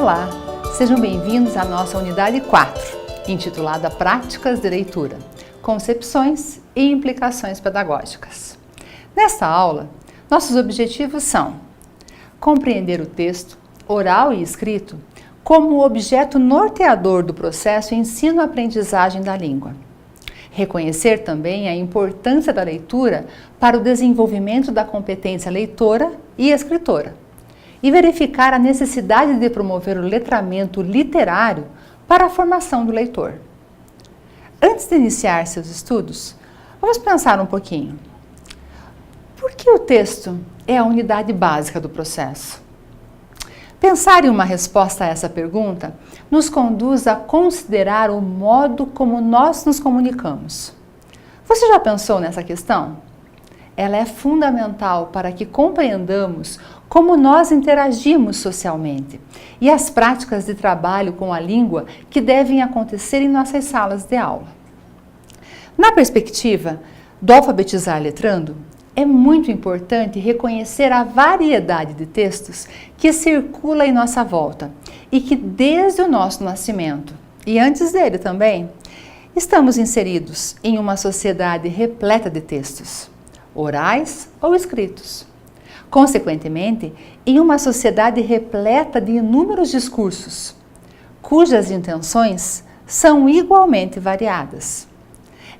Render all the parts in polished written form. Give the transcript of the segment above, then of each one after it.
Olá, sejam bem-vindos à nossa unidade 4, intitulada Práticas de Leitura, Concepções e Implicações Pedagógicas. Nesta aula, nossos objetivos são compreender o texto, oral e escrito, como o objeto norteador do processo ensino-aprendizagem da língua. Reconhecer também a importância da leitura para o desenvolvimento da competência leitora e escritora. E verificar a necessidade de promover o letramento literário para a formação do leitor. Antes de iniciar seus estudos, vamos pensar um pouquinho. Por que o texto é a unidade básica do processo? Pensar em uma resposta a essa pergunta nos conduz a considerar o modo como nós nos comunicamos. Você já pensou nessa questão? Ela é fundamental para que compreendamos como nós interagimos socialmente e as práticas de trabalho com a língua que devem acontecer em nossas salas de aula. Na perspectiva do alfabetizar letrando, é muito importante reconhecer a variedade de textos que circula em nossa volta e que desde o nosso nascimento, e antes dele também, estamos inseridos em uma sociedade repleta de textos, orais ou escritos. Consequentemente, em uma sociedade repleta de inúmeros discursos, cujas intenções são igualmente variadas.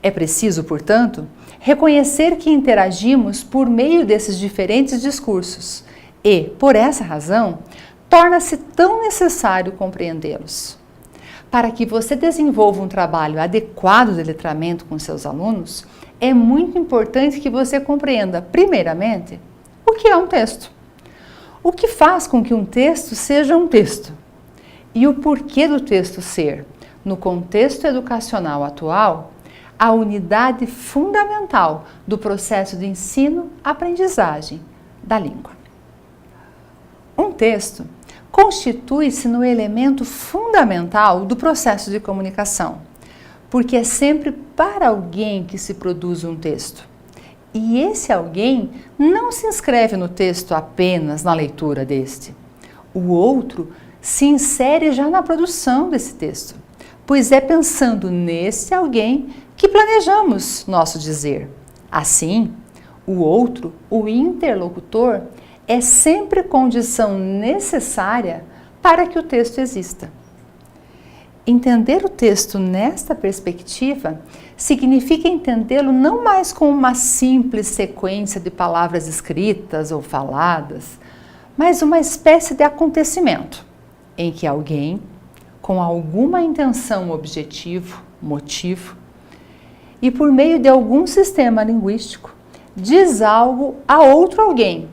É preciso, portanto, reconhecer que interagimos por meio desses diferentes discursos e, por essa razão, torna-se tão necessário compreendê-los. Para que você desenvolva um trabalho adequado de letramento com seus alunos, é muito importante que você compreenda, primeiramente, o que é um texto? O que faz com que um texto seja um texto? E o porquê do texto ser, no contexto educacional atual, a unidade fundamental do processo de ensino-aprendizagem da língua. Um texto constitui-se no elemento fundamental do processo de comunicação, porque é sempre para alguém que se produz um texto. E esse alguém não se inscreve no texto apenas na leitura deste. O outro se insere já na produção desse texto, pois é pensando nesse alguém que planejamos nosso dizer. Assim, o outro, o interlocutor, é sempre condição necessária para que o texto exista. Entender o texto nesta perspectiva significa entendê-lo não mais como uma simples sequência de palavras escritas ou faladas, mas uma espécie de acontecimento em que alguém, com alguma intenção, objetivo, motivo, e por meio de algum sistema linguístico, diz algo a outro alguém.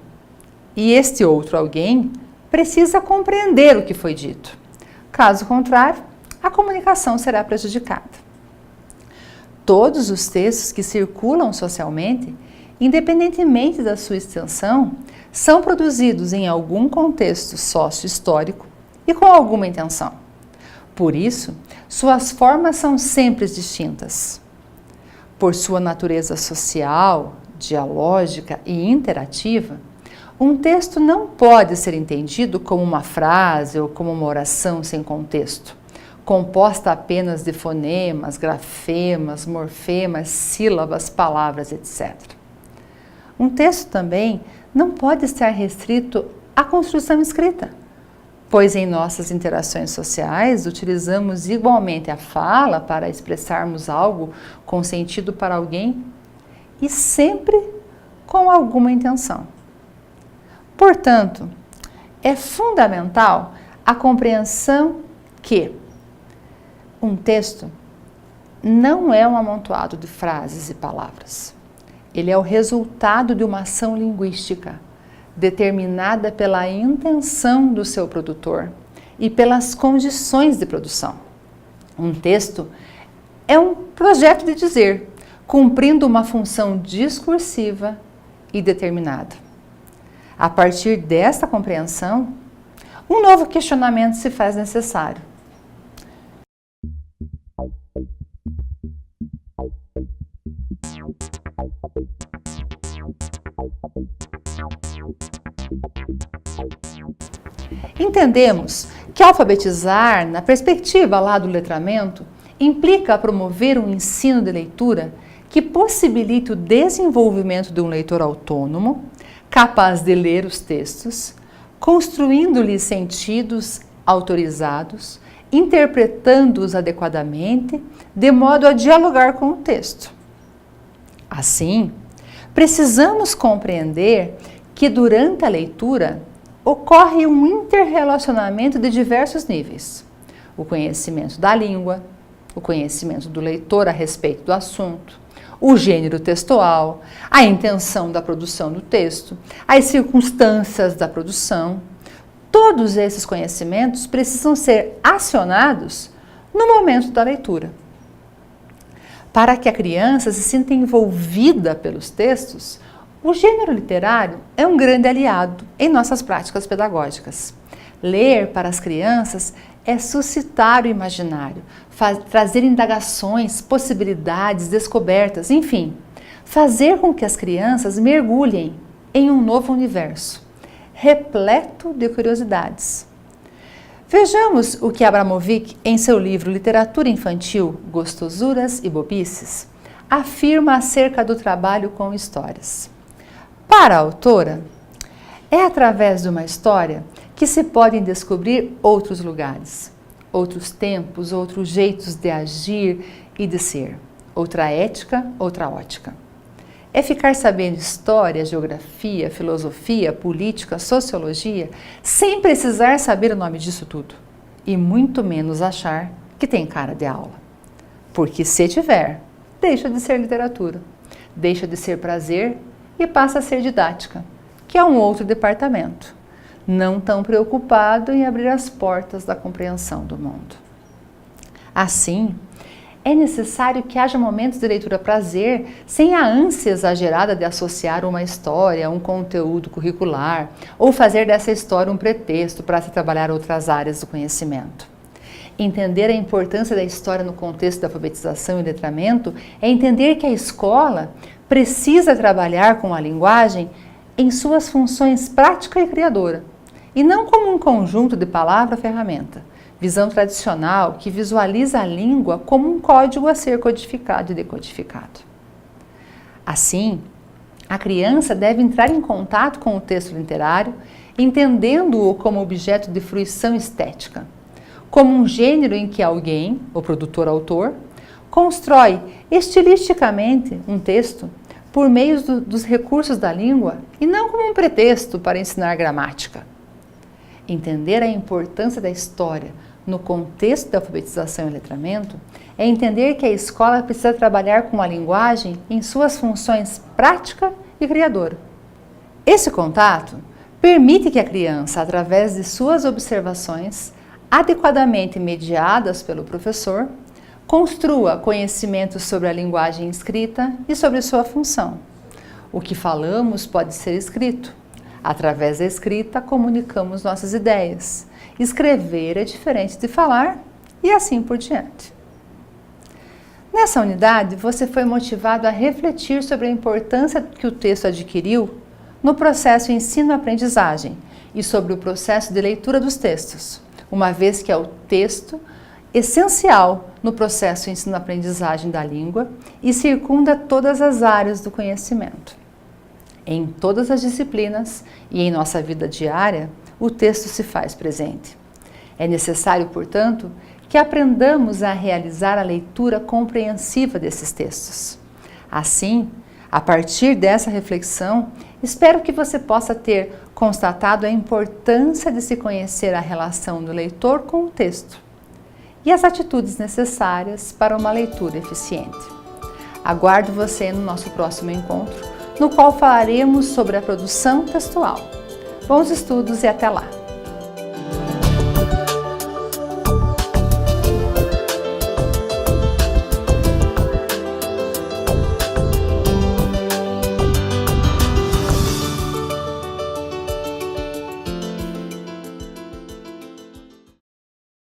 E este outro alguém precisa compreender o que foi dito. Caso contrário, a comunicação será prejudicada. Todos os textos que circulam socialmente, independentemente da sua extensão, são produzidos em algum contexto sócio-histórico e com alguma intenção. Por isso, suas formas são sempre distintas. Por sua natureza social, dialógica e interativa, um texto não pode ser entendido como uma frase ou como uma oração sem contexto, composta apenas de fonemas, grafemas, morfemas, sílabas, palavras, etc. Um texto também não pode estar restrito à construção escrita, pois em nossas interações sociais utilizamos igualmente a fala para expressarmos algo com sentido para alguém e sempre com alguma intenção. Portanto, é fundamental a compreensão que um texto não é um amontoado de frases e palavras. Ele é o resultado de uma ação linguística, determinada pela intenção do seu produtor e pelas condições de produção. Um texto é um projeto de dizer, cumprindo uma função discursiva e determinada. A partir desta compreensão, um novo questionamento se faz necessário. Entendemos que alfabetizar, na perspectiva lá do letramento, implica promover um ensino de leitura que possibilite o desenvolvimento de um leitor autônomo, capaz de ler os textos, construindo-lhes sentidos autorizados, interpretando-os adequadamente, de modo a dialogar com o texto. Assim, precisamos compreender que durante a leitura ocorre um interrelacionamento de diversos níveis: o conhecimento da língua, o conhecimento do leitor a respeito do assunto, o gênero textual, a intenção da produção do texto, as circunstâncias da produção. Todos esses conhecimentos precisam ser acionados no momento da leitura. Para que a criança se sinta envolvida pelos textos, o gênero literário é um grande aliado em nossas práticas pedagógicas. Ler para as crianças é suscitar o imaginário, trazer indagações, possibilidades, descobertas, enfim, fazer com que as crianças mergulhem em um novo universo, repleto de curiosidades. Vejamos o que Abramovic, em seu livro Literatura Infantil, Gostosuras e Bobices, afirma acerca do trabalho com histórias. Para a autora, é através de uma história que se podem descobrir outros lugares, outros tempos, outros jeitos de agir e de ser, outra ética, outra ótica. É ficar sabendo história, geografia, filosofia, política, sociologia, sem precisar saber o nome disso tudo, e muito menos achar que tem cara de aula. Porque se tiver, deixa de ser literatura, deixa de ser prazer e passa a ser didática, que é um outro departamento, não tão preocupado em abrir as portas da compreensão do mundo. Assim, é necessário que haja momentos de leitura prazer, sem a ânsia exagerada de associar uma história a um conteúdo curricular, ou fazer dessa história um pretexto para se trabalhar outras áreas do conhecimento. Entender a importância da história no contexto da alfabetização e letramento é entender que a escola precisa trabalhar com a linguagem em suas funções prática e criadora, e não como um conjunto de palavra-ferramenta, visão tradicional que visualiza a língua como um código a ser codificado e decodificado. Assim, a criança deve entrar em contato com o texto literário, entendendo-o como objeto de fruição estética, como um gênero em que alguém, o produtor-autor, constrói estilisticamente um texto por meio dos recursos da língua e não como um pretexto para ensinar gramática. Entender a importância da história no contexto da alfabetização e letramento é entender que a escola precisa trabalhar com a linguagem em suas funções prática e criadora. Esse contato permite que a criança, através de suas observações, adequadamente mediadas pelo professor, construa conhecimentos sobre a linguagem escrita e sobre sua função. O que falamos pode ser escrito. Através da escrita, comunicamos nossas ideias. Escrever é diferente de falar e assim por diante. Nessa unidade, você foi motivado a refletir sobre a importância que o texto adquiriu no processo ensino-aprendizagem e sobre o processo de leitura dos textos, uma vez que é o texto essencial no processo ensino-aprendizagem da língua e circunda todas as áreas do conhecimento. Em todas as disciplinas e em nossa vida diária, o texto se faz presente. É necessário, portanto, que aprendamos a realizar a leitura compreensiva desses textos. Assim, a partir dessa reflexão, espero que você possa ter constatado a importância de se conhecer a relação do leitor com o texto e as atitudes necessárias para uma leitura eficiente. Aguardo você no nosso próximo encontro, no qual falaremos sobre a produção textual. Bons estudos e até lá!